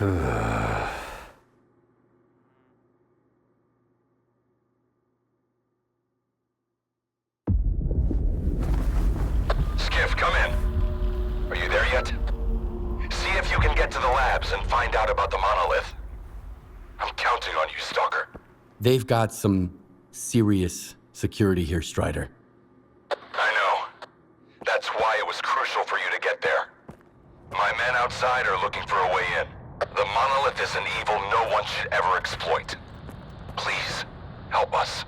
Skiff, come in. Are you there yet? See if you can get to the labs and find out about the monolith. I'm counting on you, Stalker. They've got some serious security here, Strider. I know. That's why it was crucial for you to get there. My men outside are looking for a way in. The monolith is an evil no one should ever exploit. Please, help us.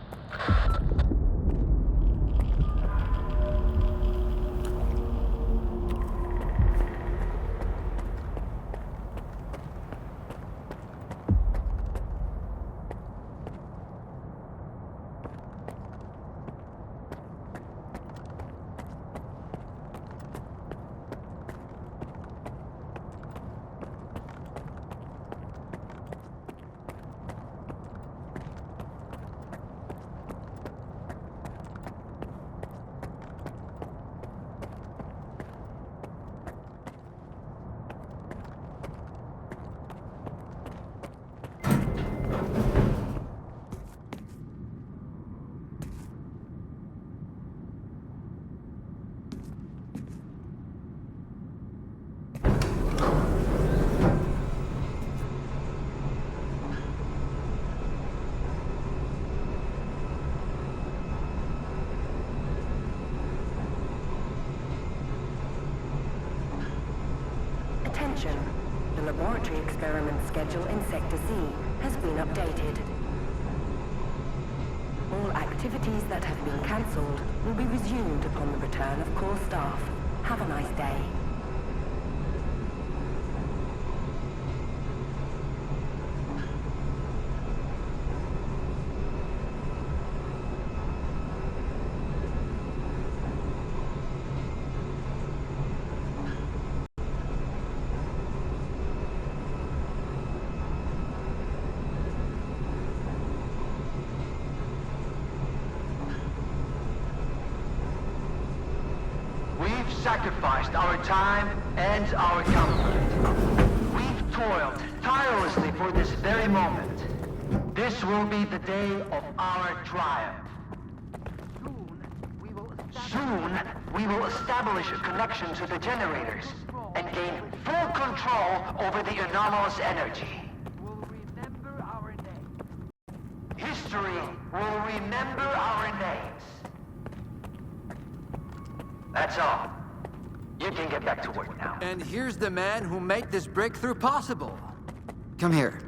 Attention. The laboratory experiment schedule in Sector C has been updated. All activities that have been cancelled will be resumed upon the return of core staff. Have a nice day. Sacrificed our time and our comfort. We've toiled tirelessly for this very moment. This will be the day of our triumph. Soon, we will establish a connection to the generators and gain full control over the anomalous energy. History will remember our names. That's all. You can get back to work now. And here's the man who made this breakthrough possible. Come here.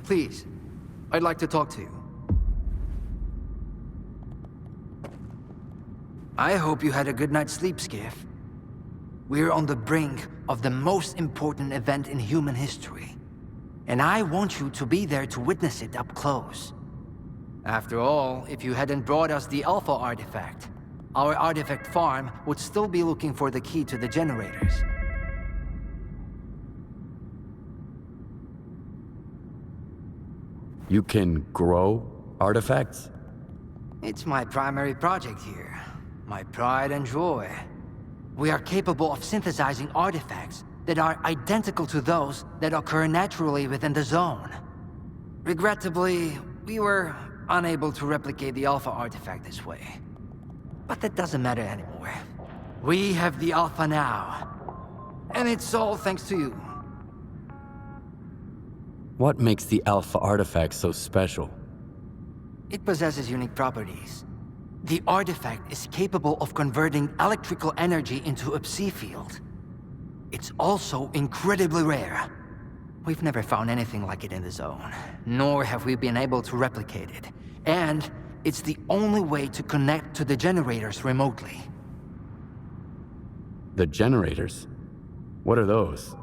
Please. I'd like to talk to you. I hope you had a good night's sleep, Skiff. We're on the brink of the most important event in human history. And I want you to be there to witness it up close. After all, if you hadn't brought us the Alpha artifact, our artifact farm would still be looking for the key to the generators. You can grow artifacts? It's my primary project here. My pride and joy. We are capable of synthesizing artifacts that are identical to those that occur naturally within the zone. Regrettably, we were unable to replicate the Alpha artifact this way. But that doesn't matter anymore. We have the Alpha now. And it's all thanks to you. What makes the Alpha artifact so special? It possesses unique properties. The artifact is capable of converting electrical energy into a psi field. It's also incredibly rare. We've never found anything like it in the zone, nor have we been able to replicate it. And it's the only way to connect to the generators remotely. The generators? What are those?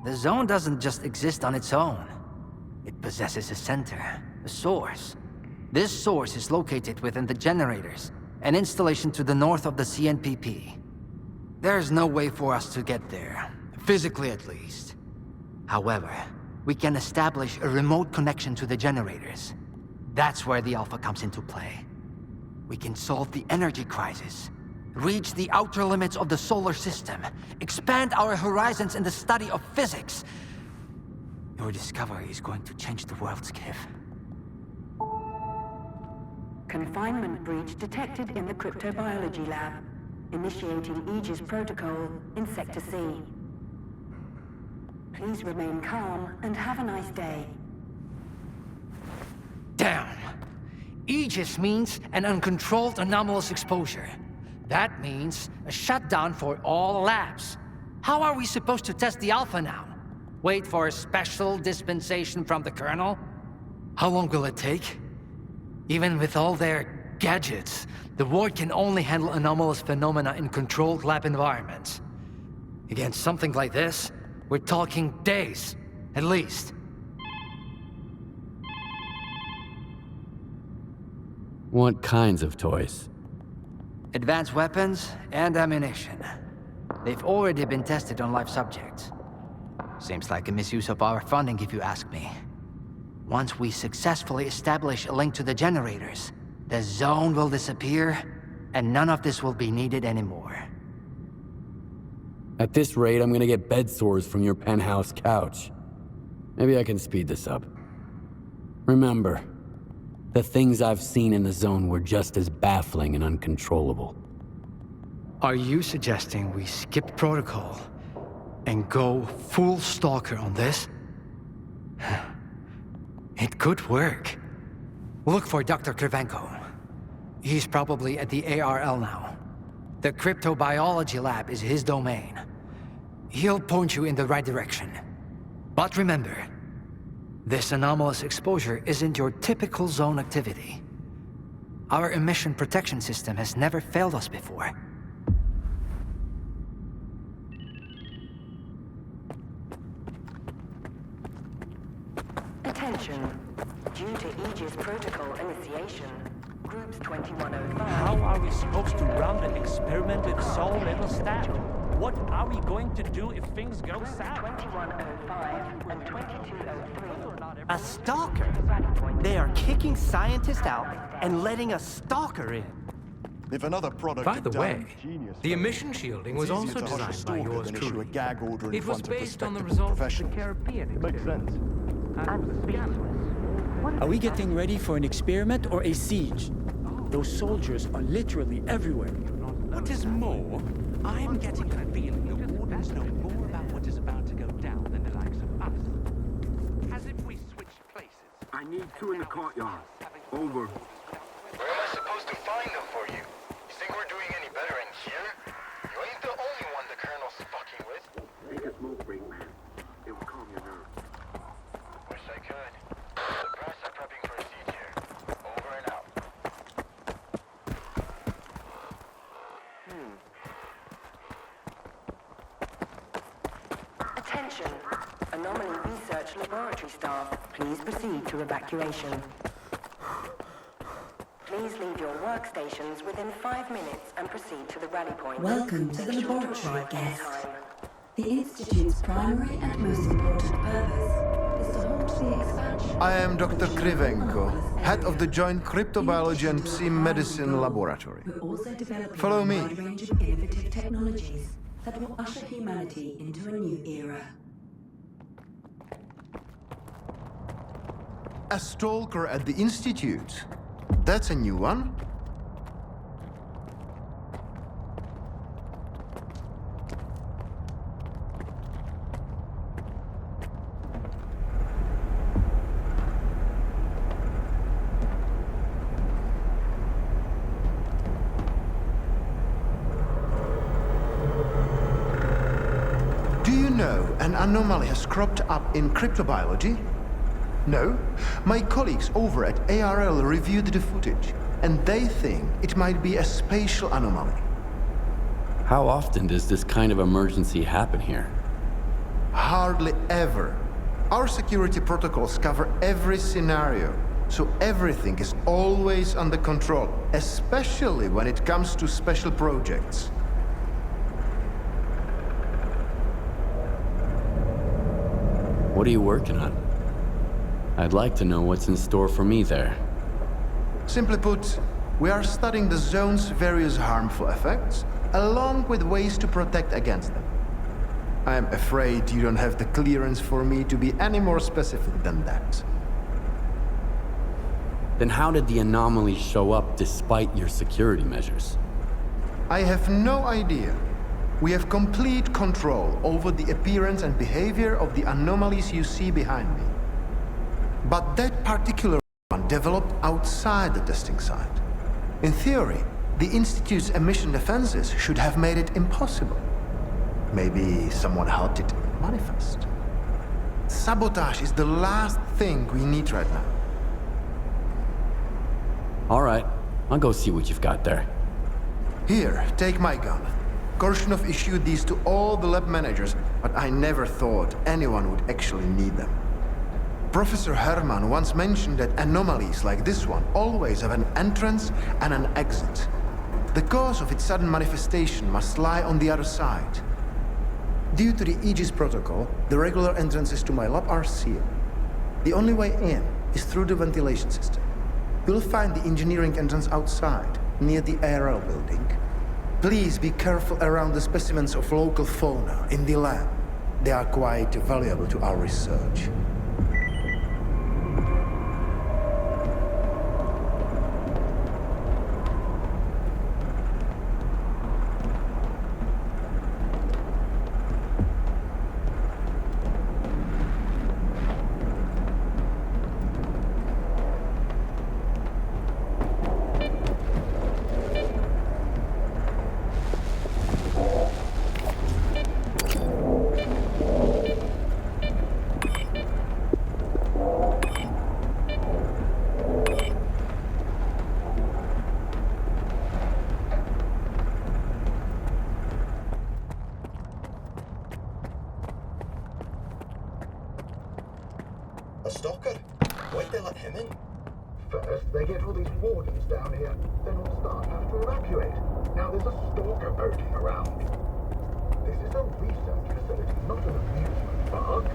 The zone doesn't just exist on its own. It possesses a center, a source. This source is located within the generators, an installation to the north of the CNPP. There's no way for us to get there, physically at least. However, we can establish a remote connection to the generators. That's where the Alpha comes into play. We can solve the energy crisis, reach the outer limits of the solar system, expand our horizons in the study of physics. Your discovery is going to change the world, Skiff. Confinement breach detected in the cryptobiology lab. Initiating Aegis protocol in Sector C. Please remain calm and have a nice day. Damn! Aegis means an uncontrolled anomalous exposure. That means a shutdown for all labs. How are we supposed to test the Alpha now? Wait for a special dispensation from the Colonel? How long will it take? Even with all their gadgets, the Ward can only handle anomalous phenomena in controlled lab environments. Against something like this, we're talking days, at least. What kinds of toys? Advanced weapons and ammunition. They've already been tested on live subjects. Seems like a misuse of our funding, if you ask me. Once we successfully establish a link to the generators, the zone will disappear, and none of this will be needed anymore. At this rate, I'm gonna get bed sores from your penthouse couch. Maybe I can speed this up. Remember, the things I've seen in the zone were just as baffling and uncontrollable. Are you suggesting we skip protocol and go full stalker on this? It could work. Look for Dr. Krivenko. He's probably at the ARL now. The cryptobiology lab is his domain. He'll point you in the right direction. But remember, this anomalous exposure isn't your typical zone activity. Our emission protection system has never failed us before. Attention. Due to Aegis protocol initiation, groups 2105... How are we supposed to run the experiment with so little staff? What are we going to do if things go south? 2105 and 2203... A stalker? They are kicking scientists out and letting a stalker in. If another product By the had way, done genius the things, emission shielding was it's also easier to hush a designed by stalker yours than issue a truly. gag order in It was front of based on the respectable results of the professionals. Caribbean Makes sense. I'm speechless. Are we getting ready for an experiment or a siege? Those soldiers are literally everywhere. What is more, I'm getting the feeling the Wardens know more about what is about to go down than the likes of us. As if we switched places. I need two in the courtyard. Over. Where am I supposed to find them for you? You think we're doing any better in here? You ain't the only one the Colonel's fucking with. Take a smoke break, man. It will calm your nerves. Wish I could. The brass are prepping for a siege here. Over and out. Attention. Anomaly research laboratory staff, please proceed to evacuation. Please leave your workstations within 5 minutes and proceed to the rally point. Welcome to the Make sure laboratory, arrive on guests. time. The Institute's primary and most important purpose is to halt the expansion... I am Dr. Krivenko, head of the Joint Cryptobiology and Medicine Laboratory. We're also developing Follow a me. wide range of innovative technologies that will usher humanity into a new era. A stalker at the Institute? That's a new one. Do you know an anomaly has cropped up in cryptobiology? No? My colleagues over at ARL reviewed the footage, and they think it might be a spatial anomaly. How often does this kind of emergency happen here? Hardly ever. Our security protocols cover every scenario, so everything is always under control, especially when it comes to special projects. What are you working on? I'd like to know what's in store for me there. Simply put, we are studying the zone's various harmful effects, along with ways to protect against them. I'm afraid you don't have the clearance for me to be any more specific than that. Then how did the anomalies show up despite your security measures? I have no idea. We have complete control over the appearance and behavior of the anomalies you see behind me. But that particular one developed outside the testing site. In theory, the Institute's emission defenses should have made it impossible. Maybe someone helped it manifest. Sabotage is the last thing we need right now. All right, I'll go see what you've got there. Here, take my gun. Korshunov issued these to all the lab managers, but I never thought anyone would actually need them. Professor Herman once mentioned that anomalies like this one always have an entrance and an exit. The cause of its sudden manifestation must lie on the other side. Due to the Aegis protocol, the regular entrances to my lab are sealed. The only way in is through the ventilation system. You'll find the engineering entrance outside, near the ARL building. Please be careful around the specimens of local fauna in the lab. They are quite valuable to our research. A stalker? Why'd they let him in? First, they get all these wardens down here. Then all staff have to evacuate. Now there's a stalker boating around. This is a research facility, not an amusement park.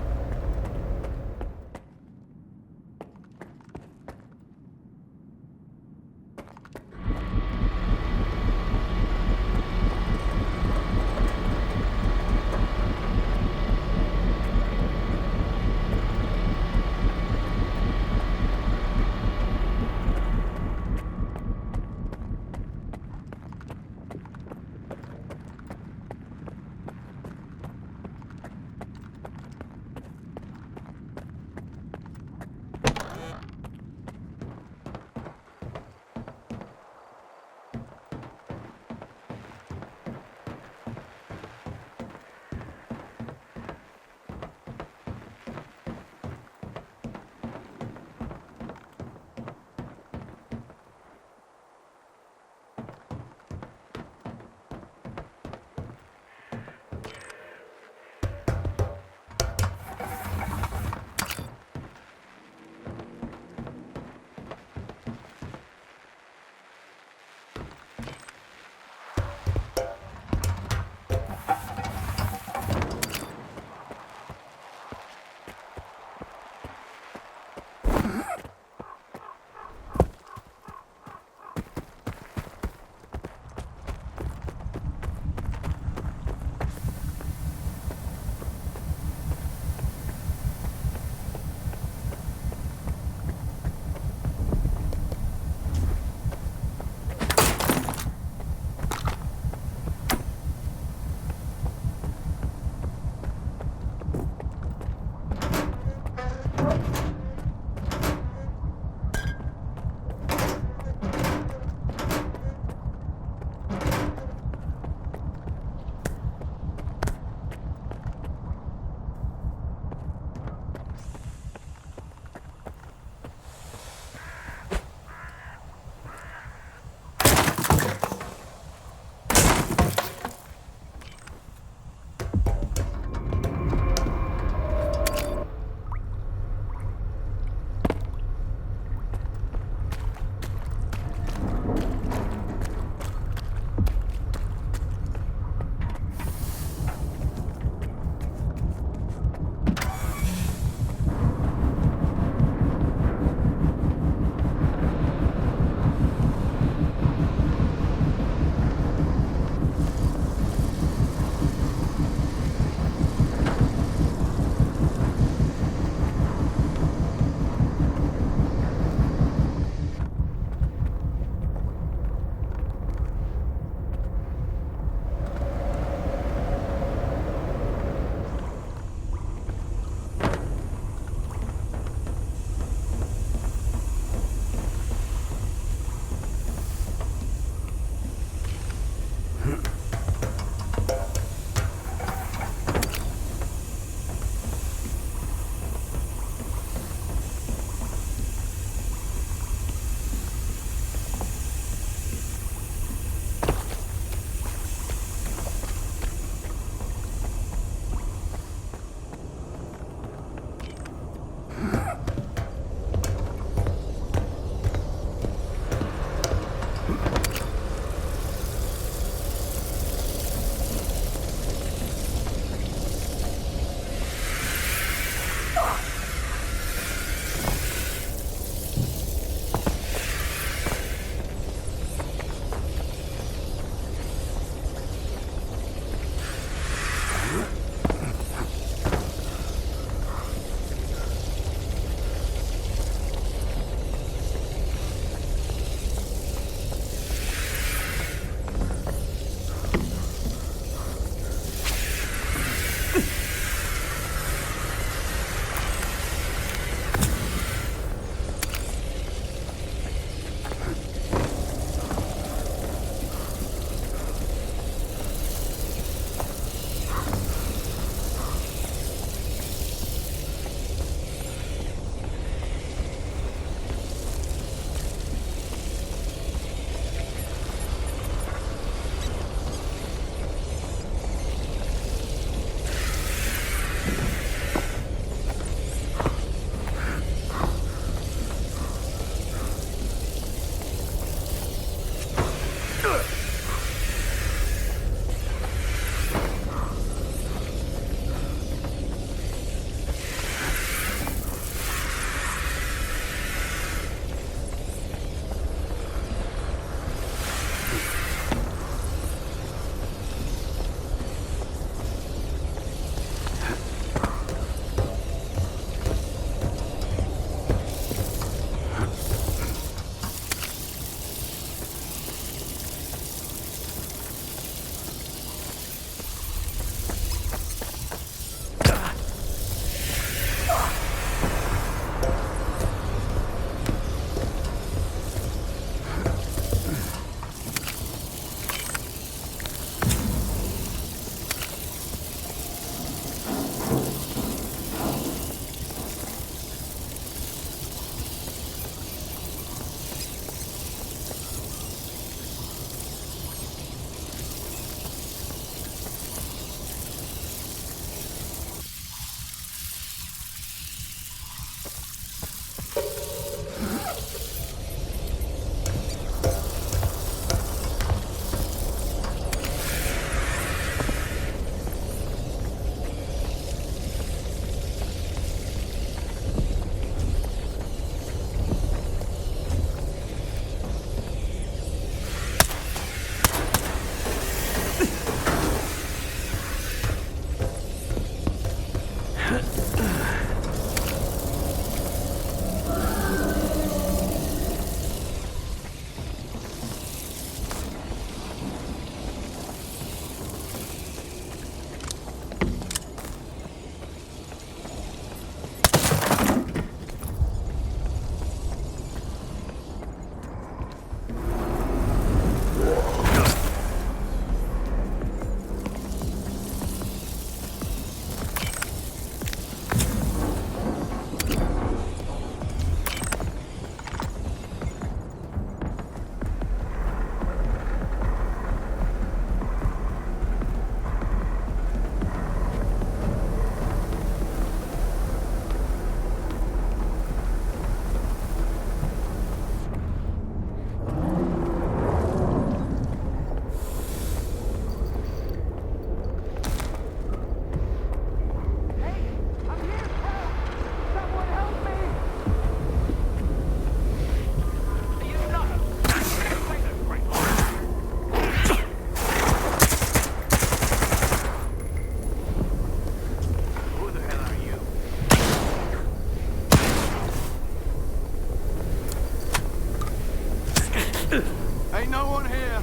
Ain't no one here.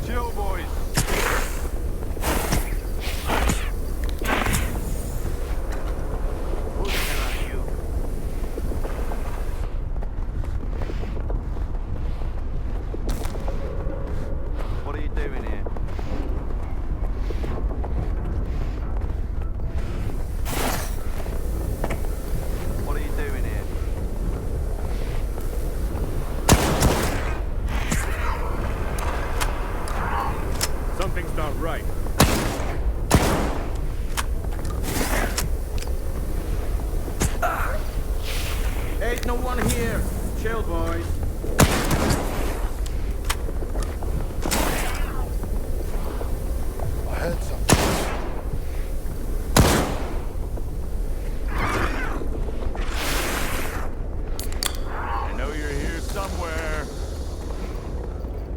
Chill, boys. Who the hell are you? What are you doing here? What are you doing here? Something's not right. Ain't no one here. Chill, boys. I heard something. I know you're here somewhere.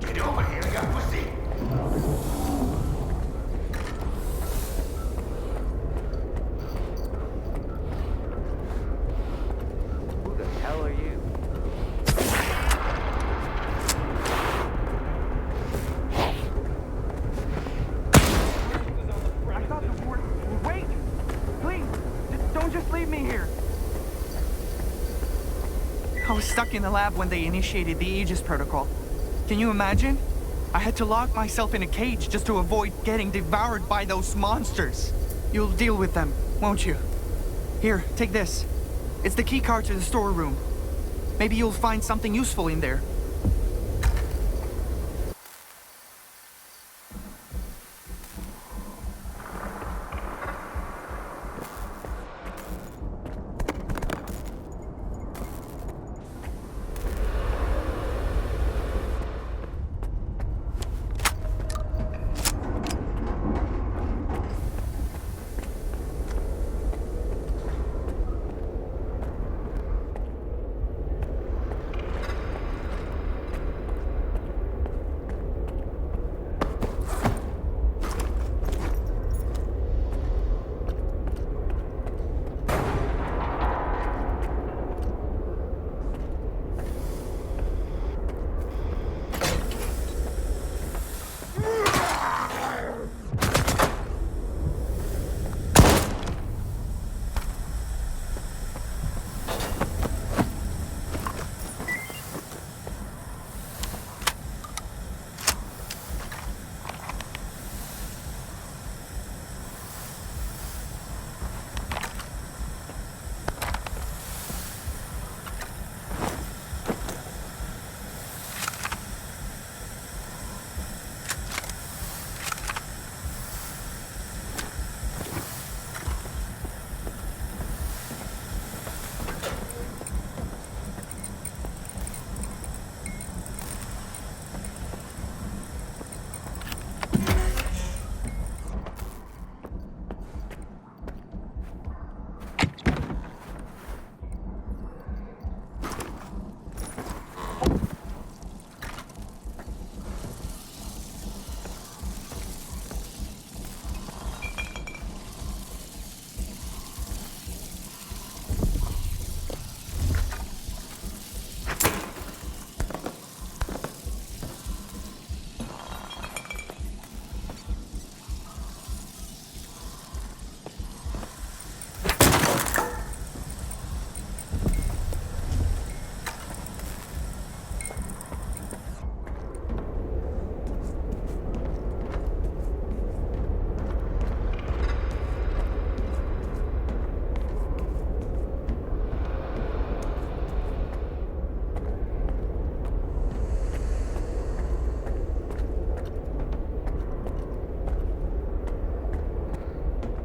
Get over here, you pussy! Who the hell are you? I thought the word... Wait! Please! Don't just leave me here! I was stuck in the lab when they initiated the Aegis protocol. Can you imagine? I had to lock myself in a cage just to avoid getting devoured by those monsters. You'll deal with them, won't you? Here, take this. It's the key card to the storeroom. Maybe you'll find something useful in there.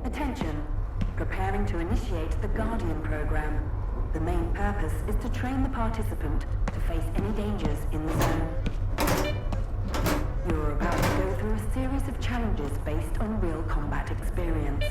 Attention. Preparing to initiate the Guardian program. The main purpose is to train the participant to face any dangers in the zone. You're about to go through a series of challenges based on real combat experience.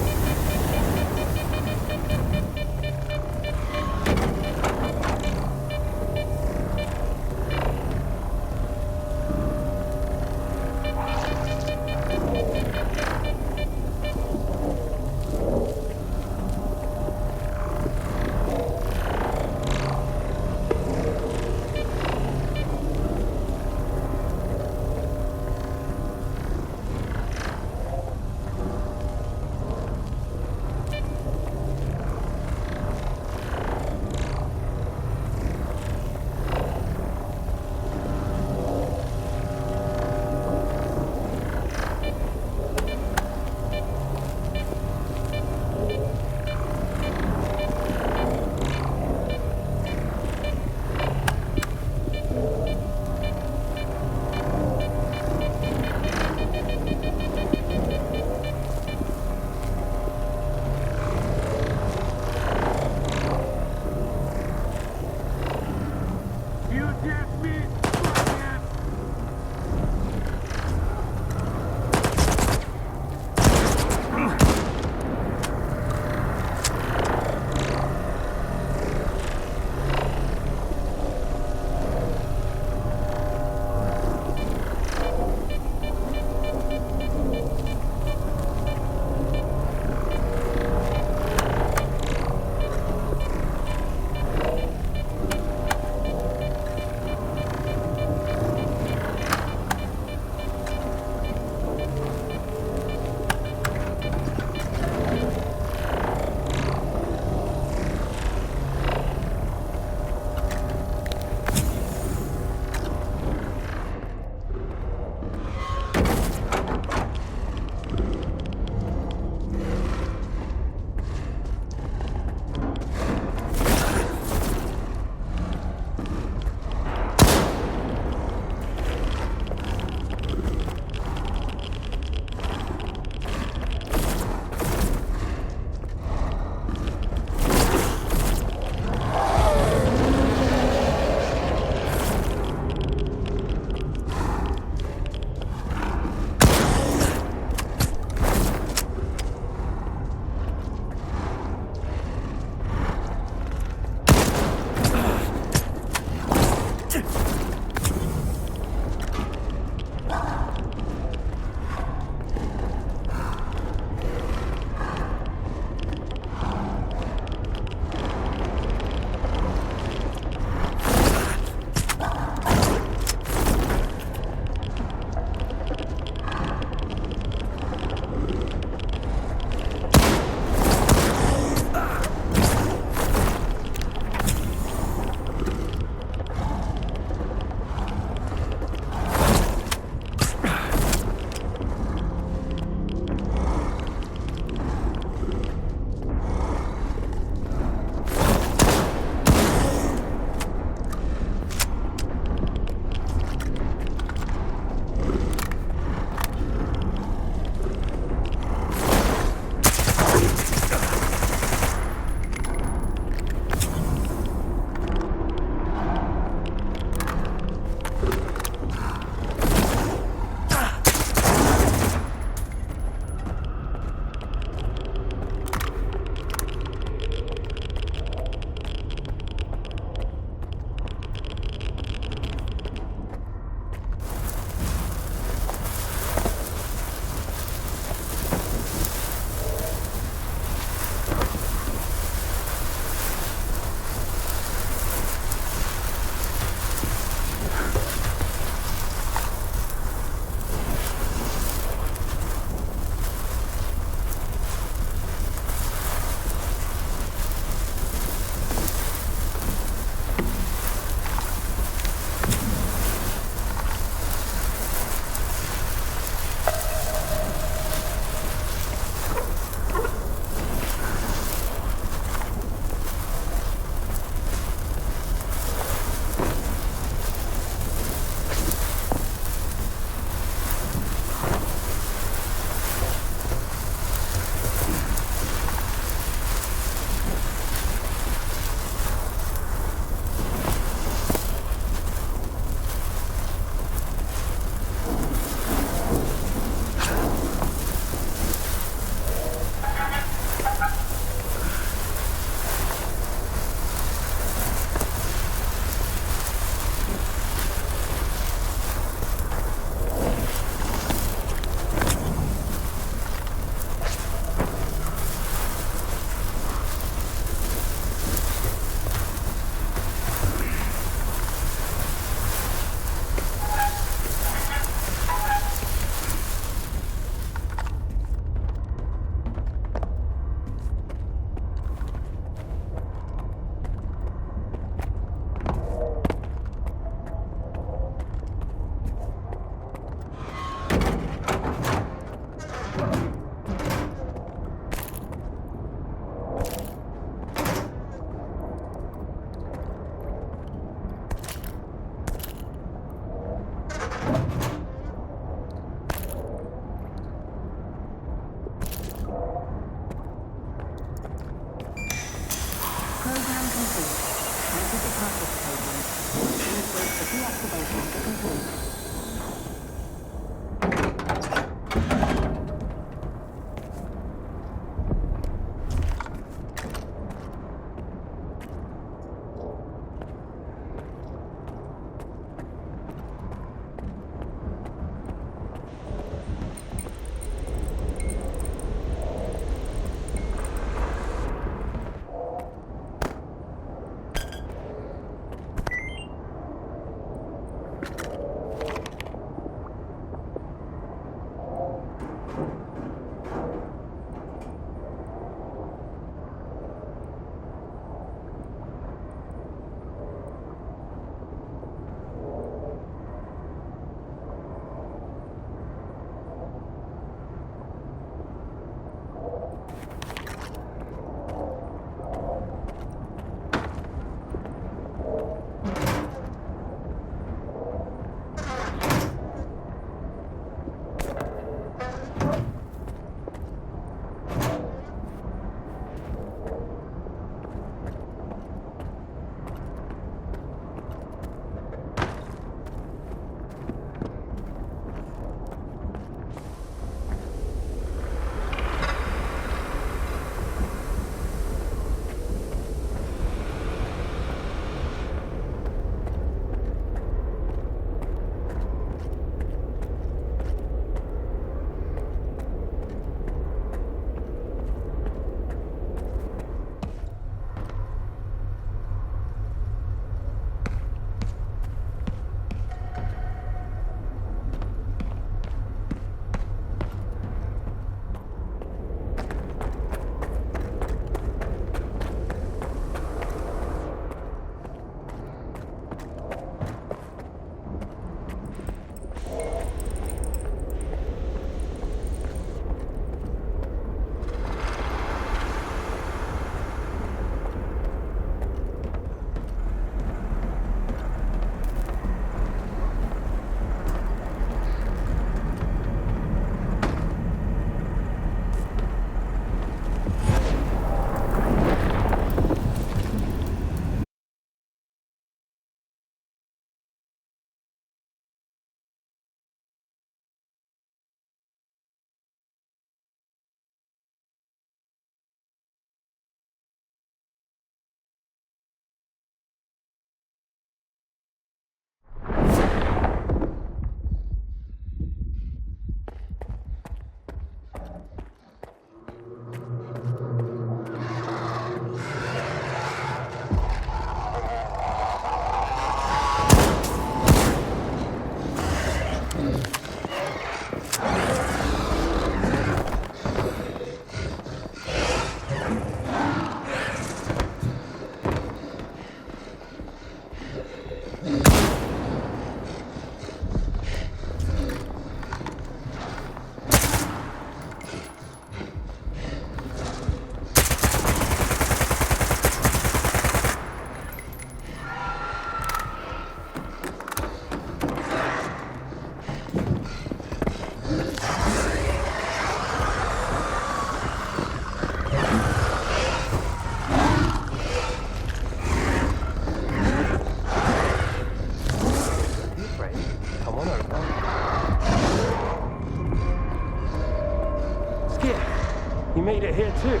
too.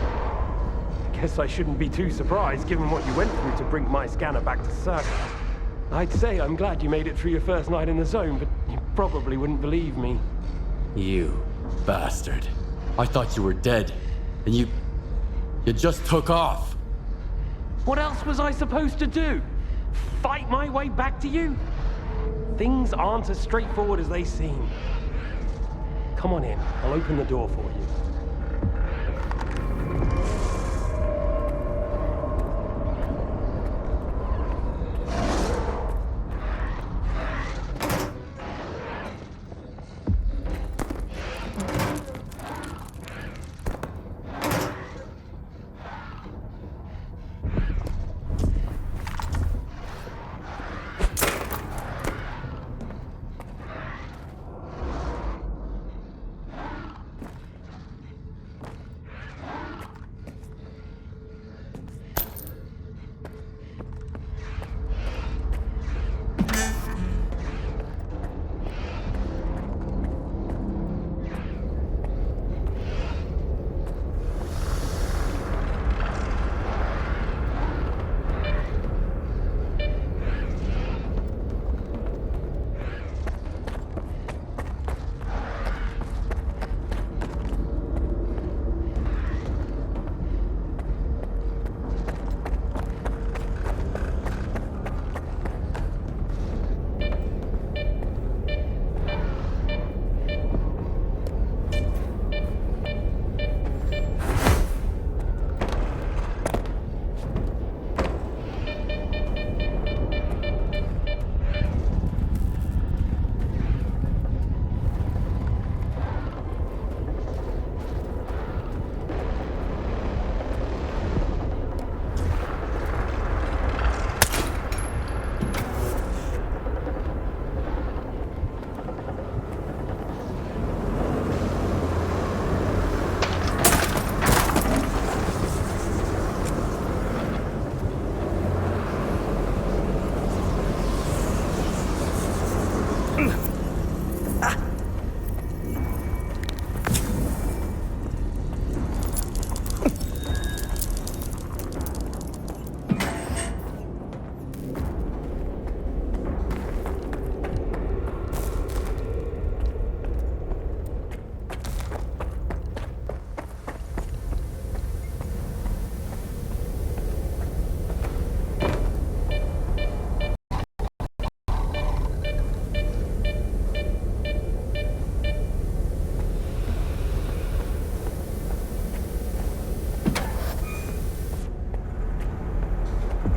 Guess I shouldn't be too surprised, given what you went through to bring my scanner back to circuit. I'd say I'm glad you made it through your first night in the zone, but you probably wouldn't believe me. You bastard. I thought you were dead, and you just took off. What else was I supposed to do? Fight my way back to you? Things aren't as straightforward as they seem. Come on in. I'll open the door for you.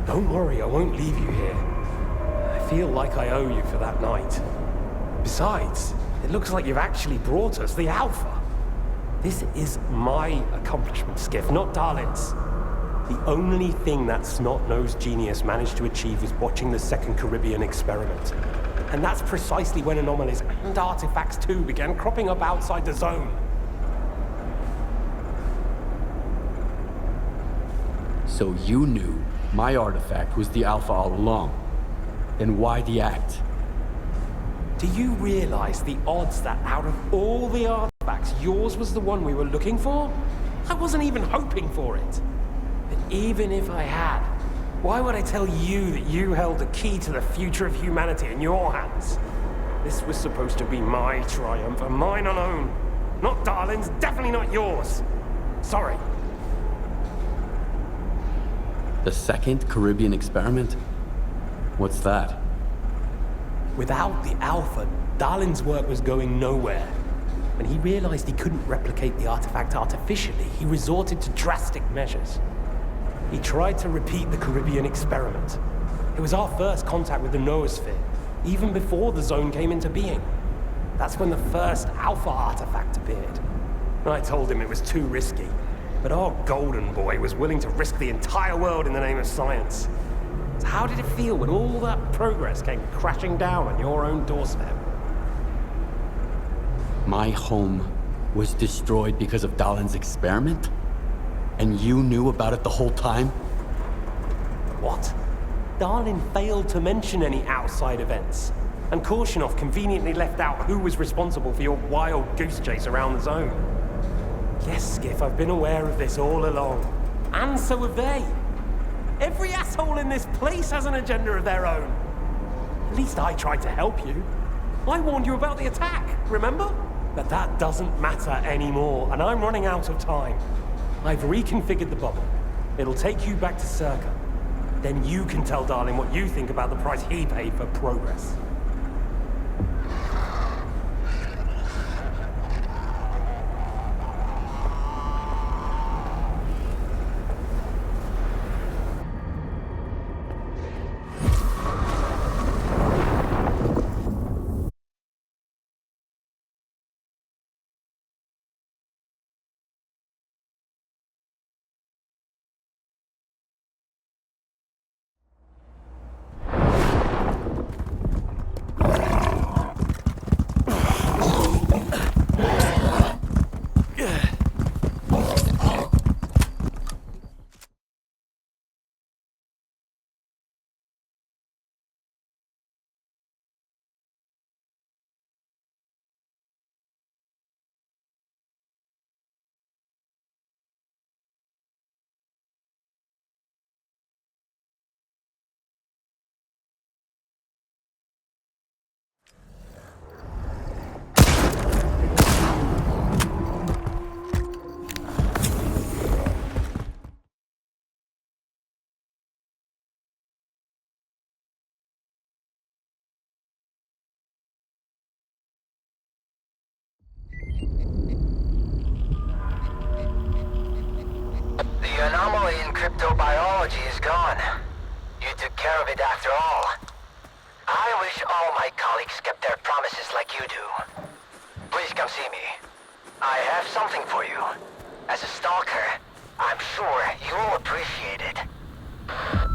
Don't worry, I won't leave you here. I feel like I owe you for that night. Besides, it looks like you've actually brought us the Alpha. This is my accomplishment, Skiff, not Darlin's. The only thing that snot-nosed genius managed to achieve was watching the Second Caribbean experiment. And that's precisely when anomalies and artifacts too began cropping up outside the zone. So you knew my artifact was the Alpha all along. Then why the act? Do you realize the odds that out of all the artifacts, yours was the one we were looking for? I wasn't even hoping for it. But even if I had, why would I tell you that you held the key to the future of humanity in your hands? This was supposed to be my triumph, and mine alone. Not Darlin's, definitely not yours. Sorry. The Second Caribbean experiment? What's that? Without the Alpha, Darlin's work was going nowhere. When he realized he couldn't replicate the artifact artificially, he resorted to drastic measures. He tried to repeat the Caribbean experiment. It was our first contact with the noosphere, even before the zone came into being. That's when the first Alpha artifact appeared. I told him it was too risky, but our golden boy was willing to risk the entire world in the name of science. So how did it feel when all that progress came crashing down on your own doorstep? My home was destroyed because of Darlin's experiment? And you knew about it the whole time? What? Darlin failed to mention any outside events, and Korshunov conveniently left out who was responsible for your wild goose chase around the zone. Yes, Skiff, I've been aware of this all along. And so have they. Every asshole in this place has an agenda of their own. At least I tried to help you. I warned you about the attack, remember? But that doesn't matter anymore, and I'm running out of time. I've reconfigured the bubble. It'll take you back to Circa. Then you can tell Darling what you think about the price he paid for Progress. The anomaly in cryptobiology is gone. You took care of it after all. I wish all my colleagues kept their promises like you do. Please come see me. I have something for you. As a stalker, I'm sure you'll appreciate it.